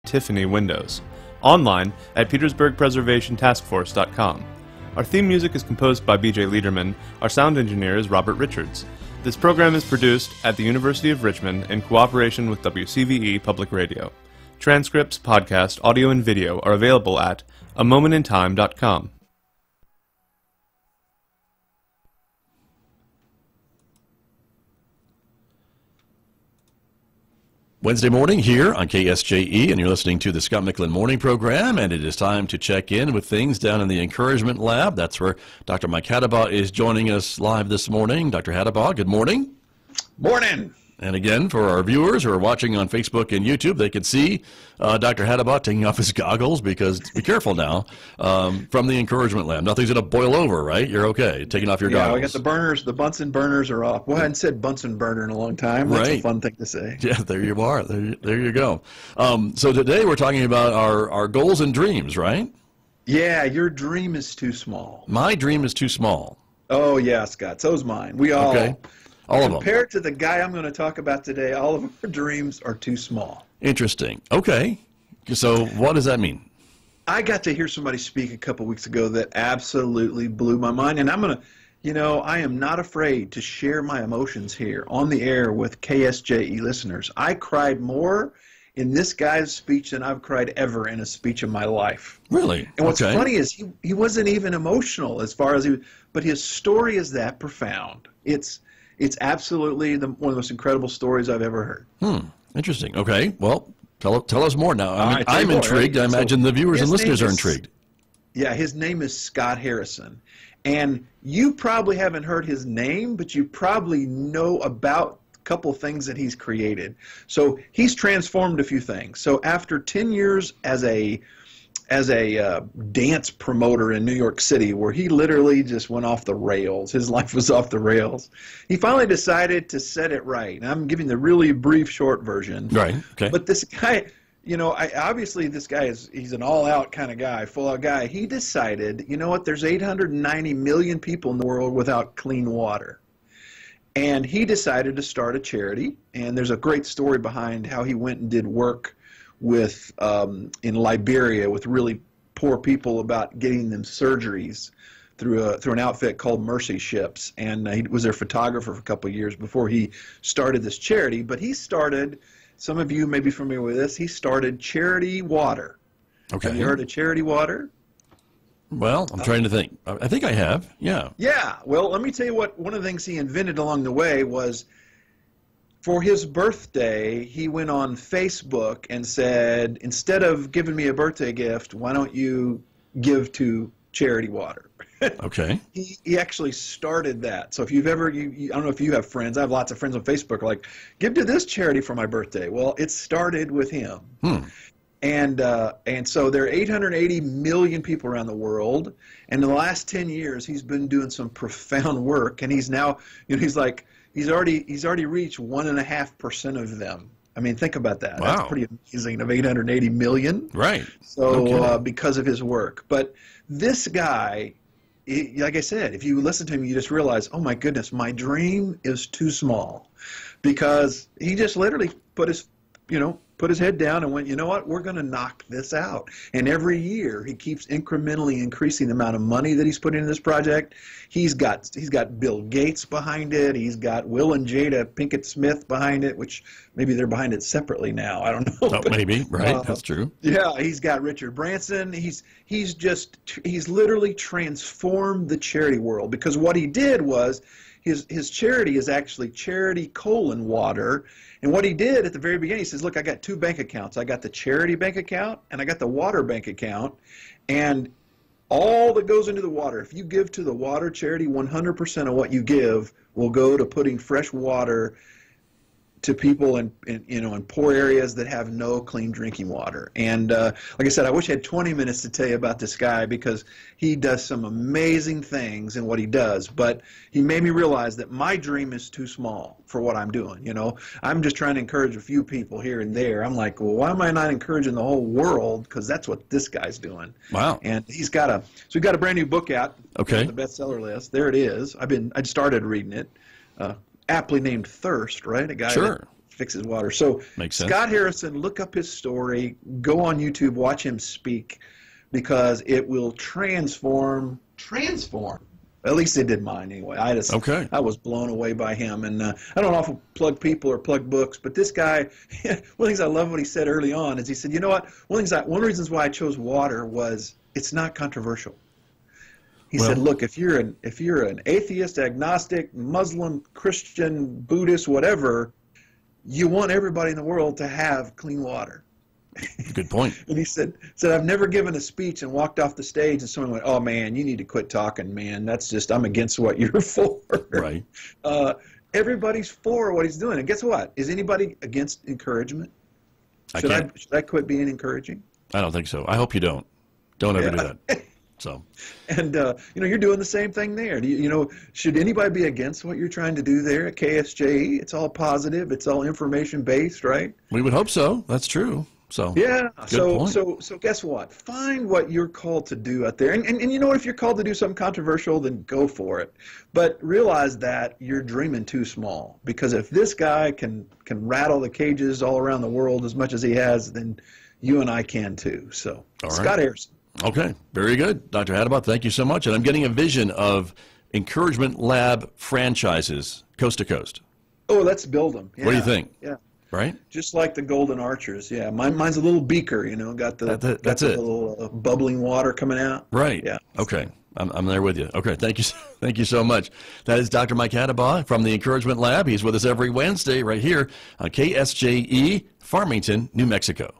Tiffany windows. Online at petersburgpreservationtaskforce.com. Our theme music is composed by B.J. Liederman. Our sound engineer is Robert Richards. This program is produced at the University of Richmond in cooperation with WCVE Public Radio. Transcripts, podcast, audio, and video are available at amomentintime.com. Wednesday morning here on KSJE, and you're listening to the Scott Michlin Morning Program, and it is time to check in with things down in the Encouragement Lab. That's where Dr. Mike Hadabaugh is joining us live this morning. Dr. Hadabaugh, good morning. Morning. And again, for our viewers who are watching on Facebook and YouTube, they can see Dr. Hadabaugh taking off his goggles because, be careful now, from the Encouragement Lab. Nothing's going to boil over, right? You're okay, taking off your goggles. Yeah, I got the burners, the Bunsen burners are off. Well, I hadn't said Bunsen burner in a long time. That's a fun thing to say. Yeah, there you are. There you go. So today we're talking about our goals and dreams, right? Yeah, your dream is too small. My dream is too small. Oh, yeah, Scott. So's mine. We all... Okay. All of them. Compared to the guy I'm going to talk about today, all of our dreams are too small. Interesting. Okay. So what does that mean? I got to hear somebody speak a couple weeks ago that absolutely blew my mind. And I'm going to, I am not afraid to share my emotions here on the air with KSJE listeners. I cried more in this guy's speech than I've cried ever in a speech in my life. Really? And what's funny is he wasn't even emotional as far as but his story is that profound. It's absolutely one of the most incredible stories I've ever heard. Interesting. Okay. Well, tell us more now. I'm intrigued. Right? I imagine the viewers and listeners are intrigued. Yeah, his name is Scott Harrison. And you probably haven't heard his name, but you probably know about a couple things that he's created. So he's transformed a few things. So after 10 years as a dance promoter in New York City, where he literally just went off the rails. His life was off the rails. He finally decided to set it right. And I'm giving the really brief, short version. Right. Okay. But this guy, obviously this guy he's an all-out kind of guy, full-out guy. He decided, there's 890 million people in the world without clean water. And he decided to start a charity. And there's a great story behind how he went and did work with in Liberia with really poor people about getting them surgeries through an outfit called Mercy Ships, and he was their photographer for a couple of years before he started this charity. But he started, some of you may be familiar with this, he started Charity Water. Okay. Have you heard of Charity Water? Well, I'm trying to think. I think I have. Yeah. Yeah. Well, let me tell you what. One of the things he invented along the way was, for his birthday, he went on Facebook and said, instead of giving me a birthday gift, why don't you give to Charity Water? Okay. He actually started that. So if you've ever, I don't know if you have friends, I have lots of friends on Facebook like, give to this charity for my birthday. Well, it started with him. And so there are 880 million people around the world, and in the last 10 years, he's been doing some profound work, and he's now, he's already reached 1.5% of them. I mean, think about that. Wow. That's pretty amazing, of 880 million. Right. So because of his work. But this guy, like I said, if you listen to him, you just realize, oh my goodness, my dream is too small. Because he just literally put his head down and went, you know what, we're going to knock this out. And every year he keeps incrementally increasing the amount of money that he's putting in this project. He's got Bill Gates behind it. He's got Will and Jada Pinkett Smith behind it, which maybe they're behind it separately now. I don't know. Oh, but, maybe, right? That's true. Yeah, he's got Richard Branson. He's literally transformed the charity world, because what he did was his charity is actually Charity Water. And what he did at the very beginning, he says, look, I got two bank accounts. I got the charity bank account and I got the water bank account. And all that goes into the water, if you give to the water charity, 100% of what you give will go to putting fresh water to people in poor areas that have no clean drinking water. And like I said, I wish I had 20 minutes to tell you about this guy, because he does some amazing things in what he does. But he made me realize that my dream is too small for what I'm doing. I'm just trying to encourage a few people here and there. I'm like, well, why am I not encouraging the whole world? Because that's what this guy's doing. Wow. And we've got a brand new book out. Okay. On the bestseller list. There it is. I started reading it. Aptly named Thirst, right? A guy sure. fixes water. So Makes sense. Scott Harrison, look up his story. Go on YouTube, watch him speak, because it will transform. At least it did mine anyway. I was blown away by him. And I don't often plug people or plug books, but this guy, one of the things I love what he said early on is he said, you know what? One of the reasons why I chose water was it's not controversial. He said, look, if you're an atheist, agnostic, Muslim, Christian, Buddhist, whatever, you want everybody in the world to have clean water. Good point. And he said, I've never given a speech and walked off the stage and someone went, oh, man, you need to quit talking, man. That's just, I'm against what you're for. Right. Everybody's for what he's doing. And guess what? Is anybody against encouragement? Should I quit being encouraging? I don't think so. I hope you don't. Don't ever do that. So. And, you're doing the same thing there. Should anybody be against what you're trying to do there at KSJE? It's all positive. It's all information-based, right? We would hope so. That's true. So yeah. Good So guess what? Find what you're called to do out there. And you know what? If you're called to do something controversial, then go for it. But realize that you're dreaming too small. Because if this guy can rattle the cages all around the world as much as he has, then you and I can too. So Scott Harrison. Okay. Very good. Dr. Hadabot, thank you so much. And I'm getting a vision of encouragement lab franchises coast to coast. Oh, let's build them. Yeah. What do you think? Yeah. Right? Just like the Golden Archers. Yeah. Mine's a little beaker, got the little bubbling water coming out. Right. Yeah. Okay. I'm there with you. Okay. Thank you. Thank you so much. That is Dr. Mike Hadabot from the Encouragement Lab. He's with us every Wednesday right here on KSJE, Farmington, New Mexico.